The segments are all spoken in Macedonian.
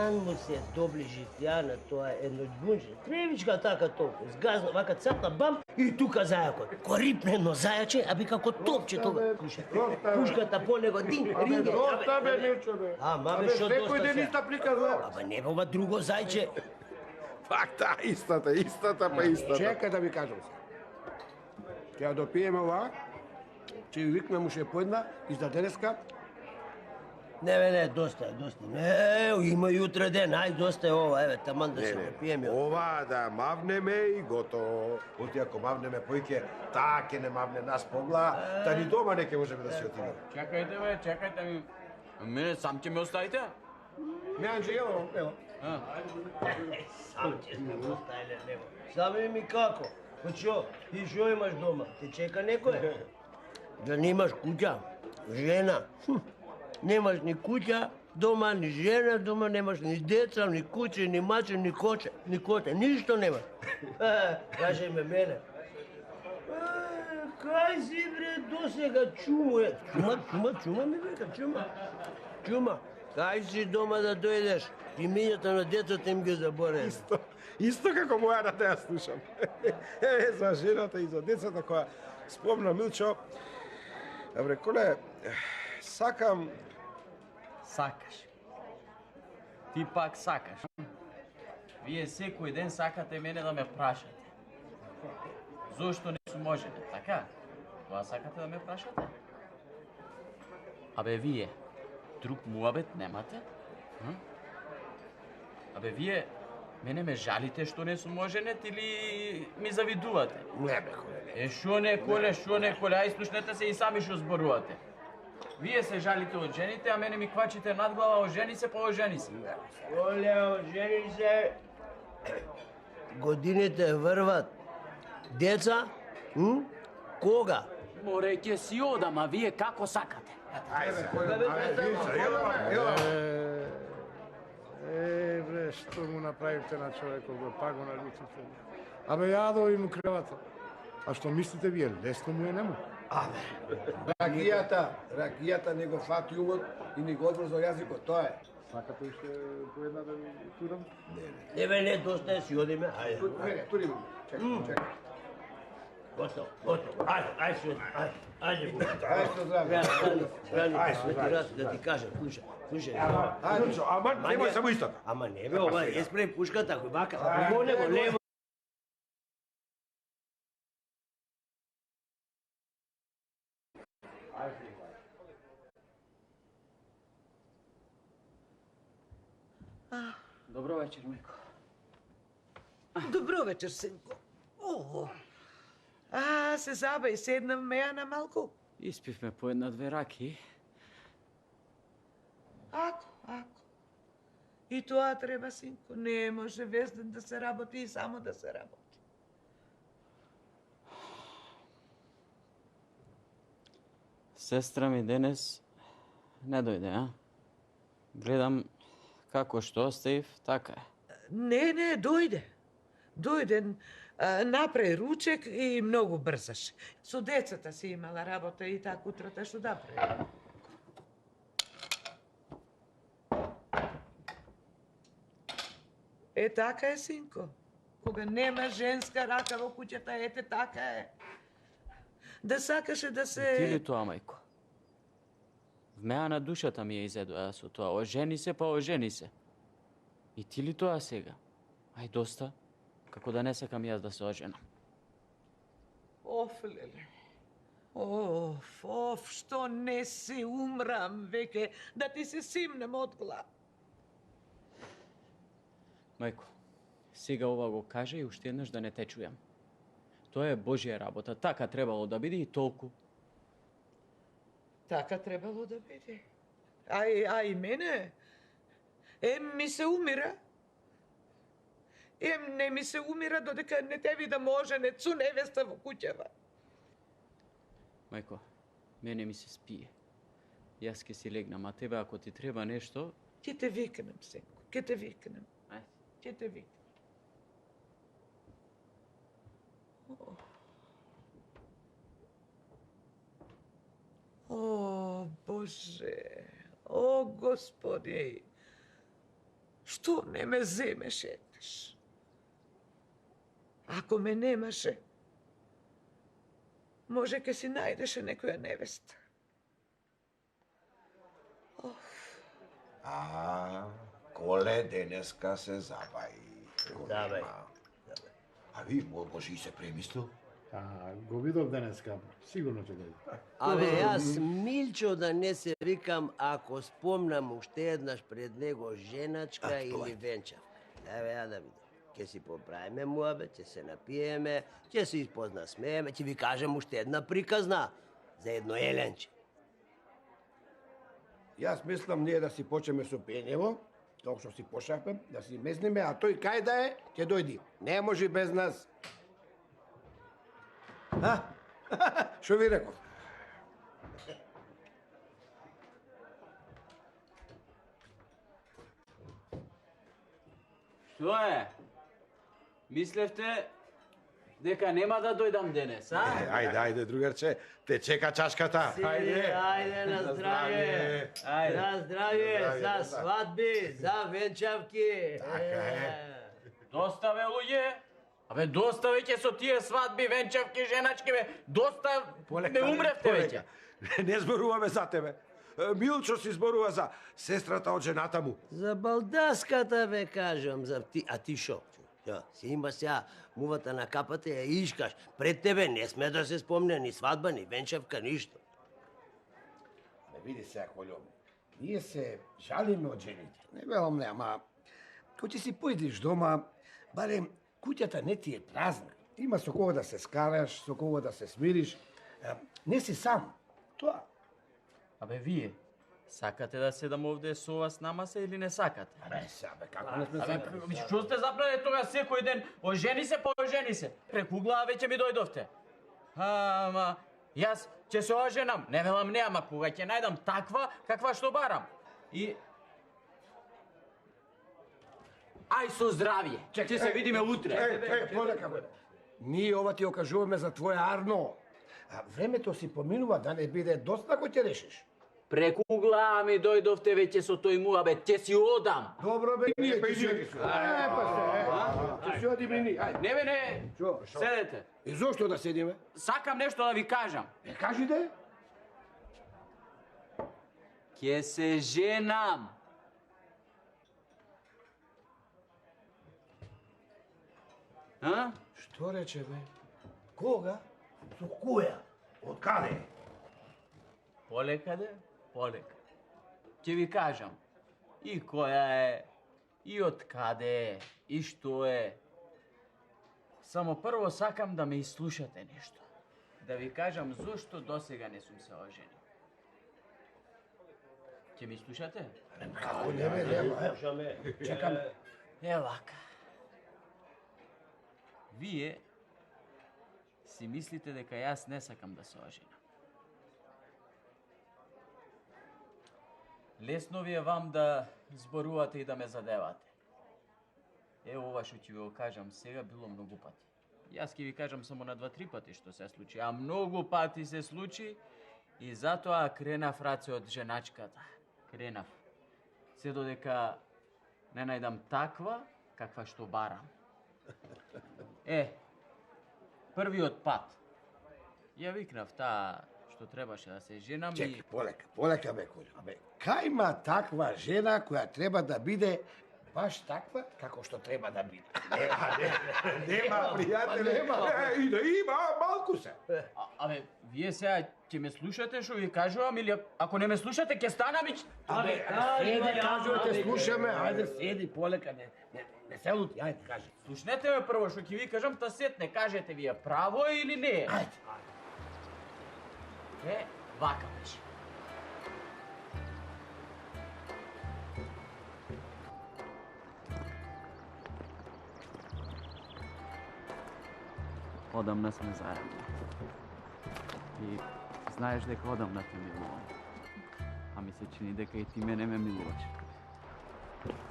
Jedan mu se dobliži tja na тоа едно ѓунџе. Тревичка така толку, згазна, вака цапна, бам, и тука зајакот. Ко рипне едно зајаче, аби како топче тога. Пушката по него, дин, ринге. Доста бе, Милчо бе. Ама бе, шо Секој доста ден се? иста плика за... Аба не бе ова друго зајче. Пак та, истата па истата. Чекај да ви кажам се. Ќе ја допиеме ова, ќе ви викнем уште поедна, изда денеска. Не, доста е. Не, има и утре ден, ај, доста е ова, еве, таман да се допиеме. Ова да мавнеме и готово. Оти ако мавнеме поиќе, таа ќе не мавне нас погла, та ни дома не ќе можеме да си отидеме. Чекайте ми. Мене сам ќе ме оставите? Не, Анджи, ево. Сам ќе сме го оставиле него. Сами ми како? Па шо, ти шо имаш дома? Те чека некој? Да немаш куќа, жена. Немаш ни куќа, дома, ни жена, дома немаш ни деца, ни куќе, ни маче, ни коте, ништо немаш. Кажи ме мене. Кај си бре досега чумо е? Чума ми века, чума. Кај си дома да дојдеш? Имињата на децата им ги забореме. Исто како мојата да ја слушам. За жената и за децата која спомна Милчо. Добре, коле, сакам... Сакаш. Ти пак сакаш. Вие секој ден сакате мене да ме прашате. Зошто не сум можене, така? Тоа сакате да ме прашате? Абе вие, друг муабет немате? Абе вие, мене ме жалите што не сум моженет или ми завидувате? Не бе, коле. Шо не коле, ај слушнете се и сами што зборувате. Вие се жалите од жените, а мене ми квачите надглава, ожени се, па ожени се. Оле, ожени се. Годините врват. Деца? Кога? Море ќе си одам, а вие како сакате? Бре, што му направивте на човекот, бе, пак го налутите. Абе, јадо и му кревата. А што мислите вие, лесно му е нему? Ракијата не го фати умот и не го одврзо јазикот, тоа е. Сакате уште по една да ви турам? Не, доста е, си одиме. Ајде. Тури му, чекай. Готово. Ајде, си одиме. Ајде, го. Ајде, со здравје. Рани, да ти кажем, слушај. Милчо, ама немој само истата. Ама не бе, ова е спрем пушката, ако вака, го него лево. Добро вечер, Мико. Добро вечер, синко. Се забај, седнавме ја на малку. Испивме по една-две раки. Ако. И тоа треба, синко. Не може весь ден да се работи и само да се работи. Сестра ми денес не дојде, а? Гледам како што оставив, така е. Не, дојде. Направи ручек и многу брзаше. Со децата си имала работа и така утрата што да прави. Така е, синко. Кога нема женска рака во куќата, така е. Да сакаше да се... Ти ли тоа, мајко? Вмеа на душата ми ја изедоа со тоа. Ожени се. И ти ли тоа сега? Ај доста, како да не сакам јас да се оженам. Леле. Што не се умрам веќе, да ти се симнем од глав. Мајко, сега ова го кажа и уште еднаш да не те чујам. Тоа е Божја работа, така требало да биде и толку. Така требало да биде. А и мене? Ми се умира. Не ми се умира додека не те видам оженет со невеста во куќава. Мајко, мене ми се спие. Јас ке си легнам, а тебе ако ти треба нешто... Ќе те викнем, сенко, ќе те викнем. Ќе те викнем. Боже, Господи, Што не ме земеш еднаш? Ако ме немаше, може ке си најдеше некоја невеста. Коле денеска се забави. Забави. А ви може и се премислил? Го видов денеска, сигурно ќе дојде. Абе, јас Милчо да не се викам ако спомнам уште еднаш пред него женачка или венчавка. Еве ја да видам. Ќе си поправиме муабет, ќе се напиеме, ќе се изпознасмееме, ќе ви кажем уште една приказна за едно еленче. Јас мислам ние да си почнеме со пењево, тоа што си пошавме, да си мезниме, а тој кај да е, ќе дојди. Не може без нас. Што ви реков? Што е? Мислевте дека нема да дојдам денес, а? Ајде, другарче, те чека чашката. Ајде на здравје. Ајде. На здравје, за свадби, за венчавки. Така е. Доста бе, луѓе. Абе, доста веќе со тие свадби, венчавки, женачки, бе. Доста ме умревте веќе. Не зборуваме за тебе. Милчо си зборува за сестрата од жената му. За балдаската бе кажам, а ти шо? Ја, си има сега мувата на капата ја искаш. Пред тебе не сме да се спомне ни свадба, ни венчавка, ништо. Не види сега, Колјо, ние се жалиме од жените. Не велам не, ама кој ти си појдеш дома, барем куќата не ти е празна. Има со кого да се скараш, со кого да се смириш. Не си сам. Тоа. Абе, вие, сакате да седам овде со вас намаса или не сакате? Абе, сега, како не сме Абе, сакали? што сте заправили тога секој ден? Ожени се, поожени се. Преку глава веќе ми дојдовте. Ама, јас ќе се оженам. Не велам не, ама кога ќе најдам таква, каква што барам. И... Ај со здравје. Ќе се видиме утре. Полека, бе. Ние ова ти окажуваме за твоја Арно. А времето си поминува да не биде доста кој ќе решиш. Преку глава ми дојдовте веќе со тој муабет, ќе си одам. Добро бе, ние ќе си оди. Ќе си оди ми, ајде. Не бе, не. Шо? Седете. И зошто да седиме? Сакам нешто да ви кажам. Кажи де. Ќе се женам. А? Што рече бе? Кога? Со која? Од каде? Полека. Ќе ви кажам. И која е, и од каде е, и што е. Само прво сакам да ме изслушате нешто. Да ви кажам зошто досега не сум се оженил. Ќе ми слушате? Како не бе, нема. Чекам. Е вака. Вие си мислите дека јас не сакам да се оженам. Лесно ви е вам да зборувате и да ме задевате. Ова што ќе ви го кажам сега било многу пати. Јас ќе ви кажам само на 2-3 пати што се случи, а многу пати се случи и затоа кренав раце од женачката. Кренав. Се додека не најдам таква каква што барам. Првиот пат. Ја викнав таа што требаше да се женам Чекай, и... полека бе, Колјо. Абе, кај има таква жена која треба да биде баш таква како што треба да биде? Нема, пријателе. И да има, малку се. Абе, вие сега ќе ме слушате што ви кажувам или ако не ме слушате ќе станам и... Абе, седи, кажува, те слушаме. Ајде, седи, полека, не се лути, ајде, кажи. Слушнете ме прво што ќе ви кажам, та сетне кажете вие право е или не е. Ајде. Вака беше. Одамна сме заедно. И знаеш дека одамна те милувам. А ми се чини дека и ти мене ме милуваш.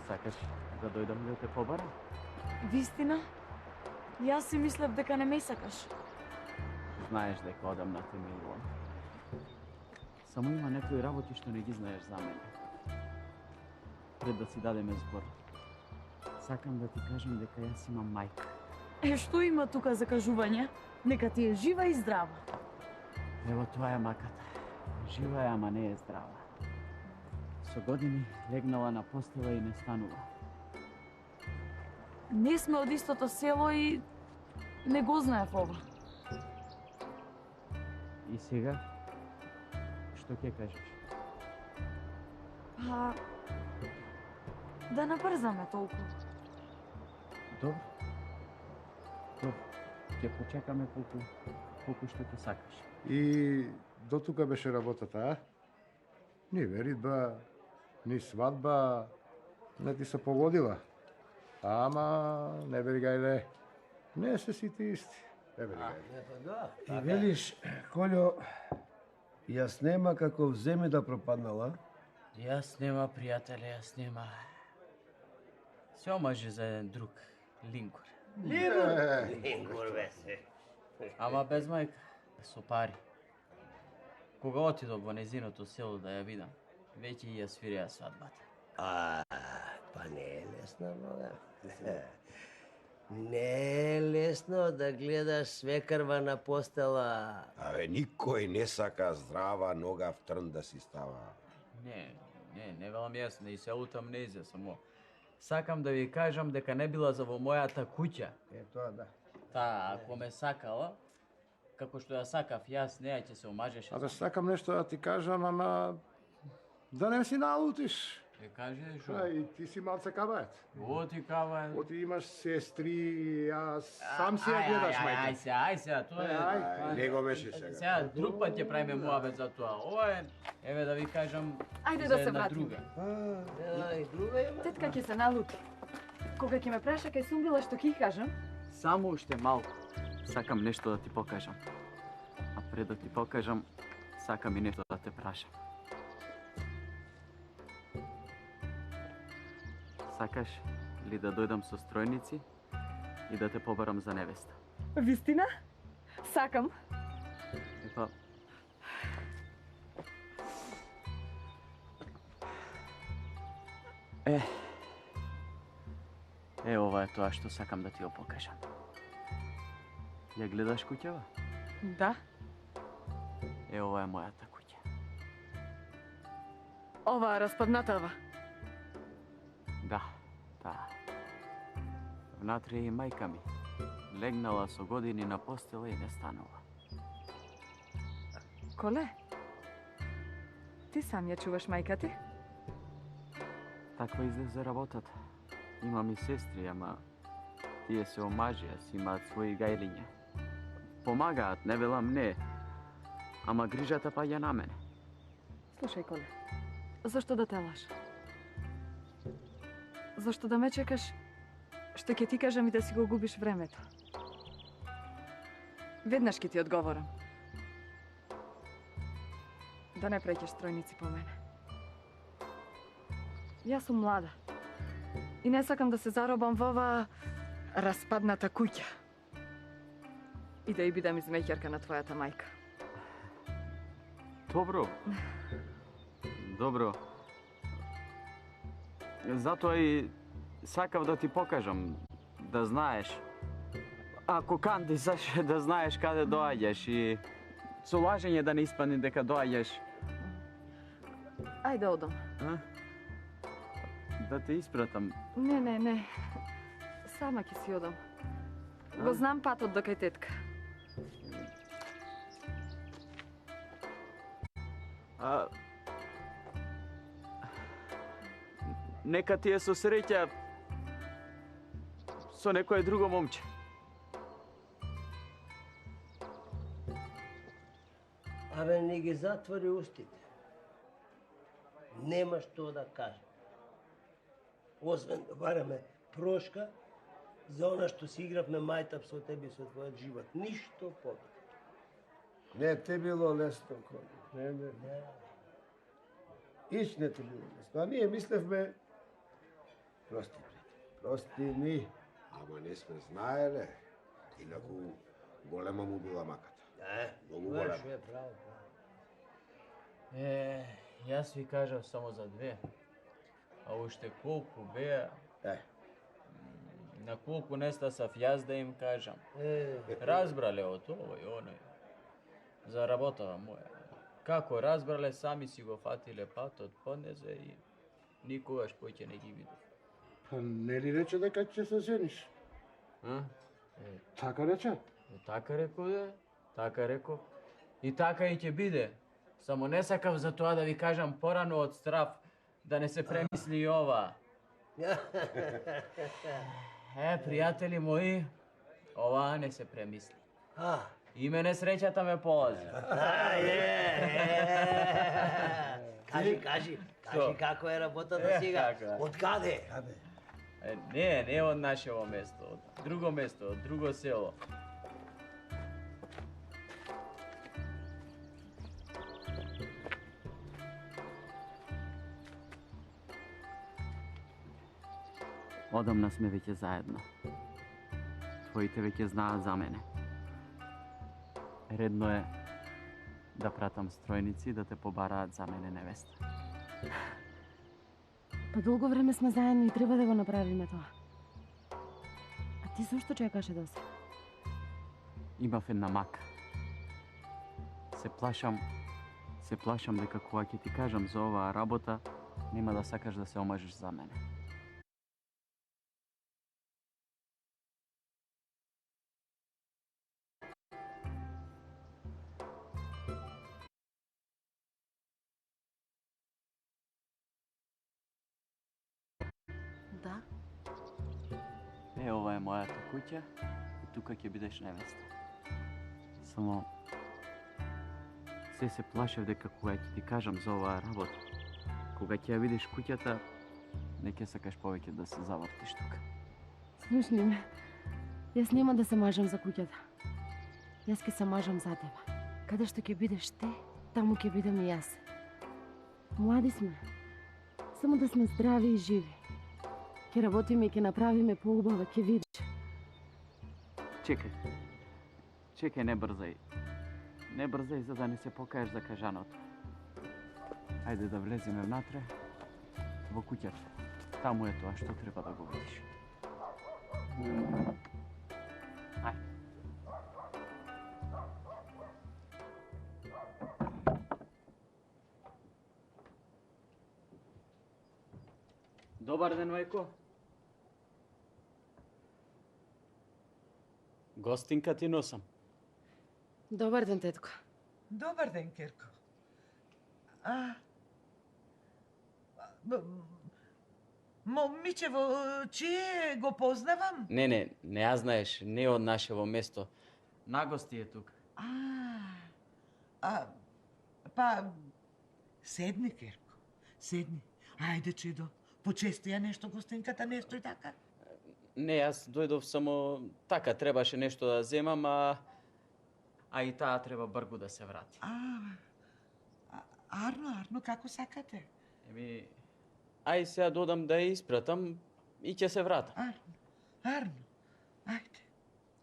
Сакаш да дојдам да те побарам? Вистина? Јас си мислев дека не ме сакаш. Знаеш дека одамна те милувам. Само има некои работи што не ги знаеш за мене. Пред да си дадеме збор, Сакам да ти кажам дека јас имам мајка. Што има тука за кажување? Нека ти е жива и здрава. Ево тоа е маката. Жива е, ама не е здрава. Со години легнала на постела и не станува. Не сме од истото село и не го знаев ова. И сега, што ќе кажеш? Па... Да набрзаме толку. Добро. Добро. Ќе почекаме колку што ти сакаш. И до тука беше работата, а? Ни веридба, ни свадба, не ти се погодила. Ама, не бери гајле, не се сите исти. Не бери гајле. Не, па да. И велиш, Колјо, јас нема како вземи да пропаднала. Јас нема, пријателе, јас нема. Се омажи за еден друг, Линкор. Лингур весе. Ама без мајка, со пари. Кога отидов во незиното село да ја видам, веќе ја свиреа свадбата. Па не е лесно, бога. Не е лесно да гледаш свекрва на постела. Абе, никој не сака здрава нога в трн да си става. Не велам јас, не и се лутам незе, само сакам да ви кажам дека не била за во мојата куќа. Е, тоа да. Таа, ако ме сакала, како што ја сакав јас, неја ќе се омажеше. Абе, сакам нешто да ти кажам, ама да не си налутиш. Ќе каже шо? И ти си малце кабајат. Оти кава. Оти имаш сестри, а сам си ја гледаш, мајка. Ај сега, тоа е. Не го беше сега. Сега друг пат ќе правиме муабет за тоа. Ова е, еве да ви кажам, Ајде за да се една вратиме. друга. И друга има. Тетка ќе се налути. Кога ќе ме праша кај Сумбила што ќе кажам, Само уште малку. Сакам нешто да ти покажам. А пред да ти покажам, сакам и нешто да те прашам. Сакаш ли да дојдам со стројници и да те побарам за невеста? вистина? Сакам. Епа... ова е тоа што сакам да ти го покажам. Ја гледаш куќава? Да. Ова е мојата куќа. Ова распаднатава. Да, таа. Внатре е и мајка ми. Легнала со години на постела и не станува. Коле? Ти сам ја чуваш мајка ти? Таква излезе работата. Имам и сестри, ама тие се омажија, си имаат своји гајлиња. Помагаат, не велам не, ама грижата паѓа на мене. Слушај, Коле, зашто да те лажа? Зашто да ме чекаш што ќе ти кажам и да си го губиш времето? Веднаш ќе ти одговорам. Да не преќеш стројници по мене. Јас сум млада и не сакам да се заробам во оваа распадната куќа и да ја бидам измеќарка на твојата мајка. Добро. Добро. Затоа и сакав да ти покажам, да знаеш. Ако кандисаш, да знаеш каде доаѓаш и со лажење да не испадне дека доаѓаш. Ајде одам. А? Да те испратам. Не. Сама ќе си одам. Го знам патот до кај тетка. Нека ти е со среќа со некое друго момче. Абе, не ги затвори устите. Нема што да кажем. Освен да бараме прошка за она што си игравме мајтап со тебе и со твојот живот. Ништо повеќе. Не те било лесно, Колјо. Не. Ич не те било лесно. А ние мислевме... Прости, пријател. Прости ми. Ама не сме знаеле. Инаку голема му била маката. Многу голема. Што е право. Јас ви кажав само за две. А уште колку беа, На колку не стасав јас да им кажам. Разбрале од овој и оној. За работава моја. Како разбрале, сами си го фатиле патот понезе и никогаш поќе не ги видов. Па не ли рече дека ќе се жениш? А? Така рече? Така реков, да. Така реков. И така и ќе биде. Само не сакав за тоа да ви кажам порано од страв, да не се премисли и ова. Пријатели мои, ова не се премисли. И мене среќата ме полази. Кажи како е работата сега? Од каде? Не од нашево место, од друго место, од друго село. Одамна сме веќе заедно. Твоите веќе знаат за мене. Редно е да пратам стројници да те побараат за мене невеста. Па долго време сме заедно и треба да го направиме тоа. А ти зошто чекаше да се? Имав една мака. Се плашам дека кога ќе ти кажам за оваа работа, нема да сакаш да се омажеш за мене. Да? Ова е мојата куќа и тука ќе бидеш невеста. Само се плашев дека кога ќе ти кажам за оваа работа, кога ќе ја видиш куќата, не ќе сакаш повеќе да се завртиш тука. Слушни ме, јас нема да се мажам за куќата. Јас ќе се мажам за тебе. Каде што ќе бидеш ти, таму ќе бидам и јас. Млади сме. Само да сме здрави и живи. Ќе работиме и ќе направиме поубава, ќе видиш. Чекај, не брзај. Не брзај за да не се покажеш за кажаното. Ајде да влеземе внатре во куќата. Таму е тоа што треба да го видиш. Ајде. Добар ден, мајко. Гостинка ти носам. Добар ден, тетко. Добар ден, Керко. Момичево, чие го познавам? Не ја знаеш, не од нашево место. Нагости е тука. Па, седни, Керко, седни. Ајде, чедо, почести ја нешто гостинката, не стои така. Не, јас дојдов само така, требаше нешто да земам, а и таа треба бргу да се врати. Арно, како сакате? Ај сега додам да ја испратам и ќе се врата. Арно, ајде,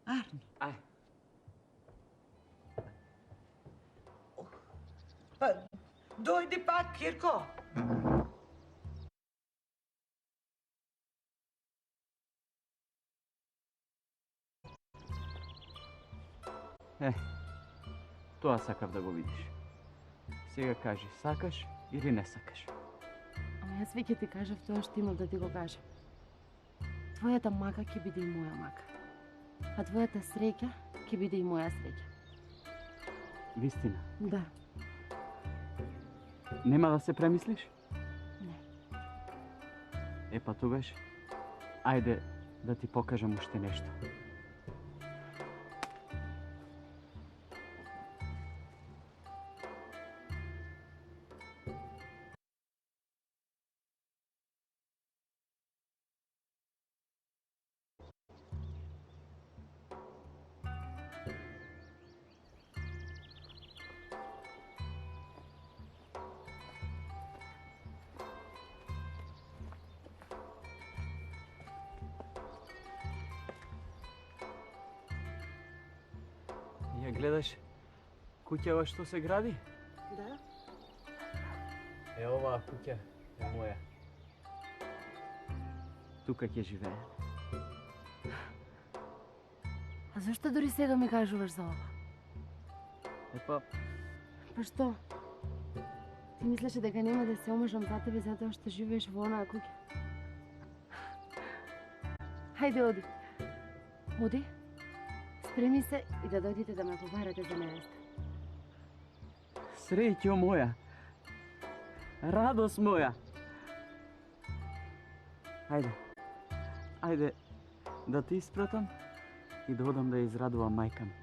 Арно. Ај. Па, дојди пак, Кирко. Тоа сакав да го видиш. Сега кажи, сакаш или не сакаш? Ама јас веќе ти кажав тоа што имав да ти го кажам. Твојата мака ќе биде и моја мака. А твојата среќа ќе биде и моја среќа. Вистина? Да. Нема да се премислиш? Не. Па тогаш, ајде да ти покажам уште нешто. Ја гледаш куќава што се гради? Да. Оваа куќа е моја. Тука ќе живееме. Зашто дори сега ми кажуваш за ова? Епа, Па што? Ти мислеше дека нема да се омажам за тебе затоа што живееш во онаа куќа? Хајде, оди. Оди. Спреми се и да дојдете да ме побарате за невеста. среќо моја. Радост моја. Ајде да те испратам и да одам да ја израдувам мајка ми.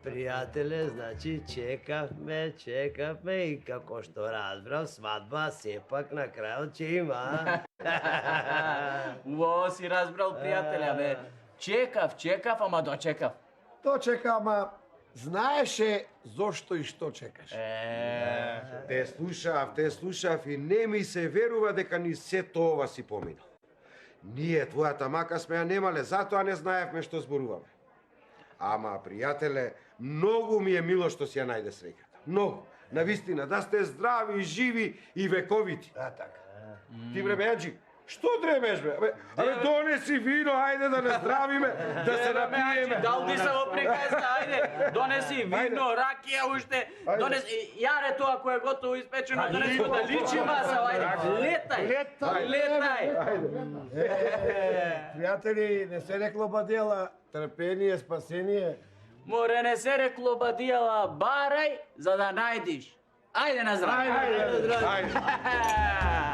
Пријателе, значи чекавме и како што разбрав, свадба сепак на крајот ќе има. Во си разбрал, пријателя, бе. Чекав, ама дочекав. То чека, ама знаеше зошто и што чекаш. Те слушав и не ми се верува дека ни сето ова си поминал. Ние, твојата мака, сме ја немале, затоа не знаевме што зборуваме. Ама, пријателе, многу ми е мило што си ја најде среќата. Многу. Навистина, да сте здрави, живи и вековити. Така. Ти бре, Бенџи, што дремеш, бе? Абе, донеси вино, ајде да не здравиме, да се напиеме. Далди се во приказка, ајде, донеси вино, ракија уште, донеси, јаре тоа кој е готово испечено, донеси го да личи маса, ајде, летај. Пријатели, не се рекло бадела, трпение, спасение. Море не се рекло бадијала, барај за да најдиш. Ајде на здравје. Ајде.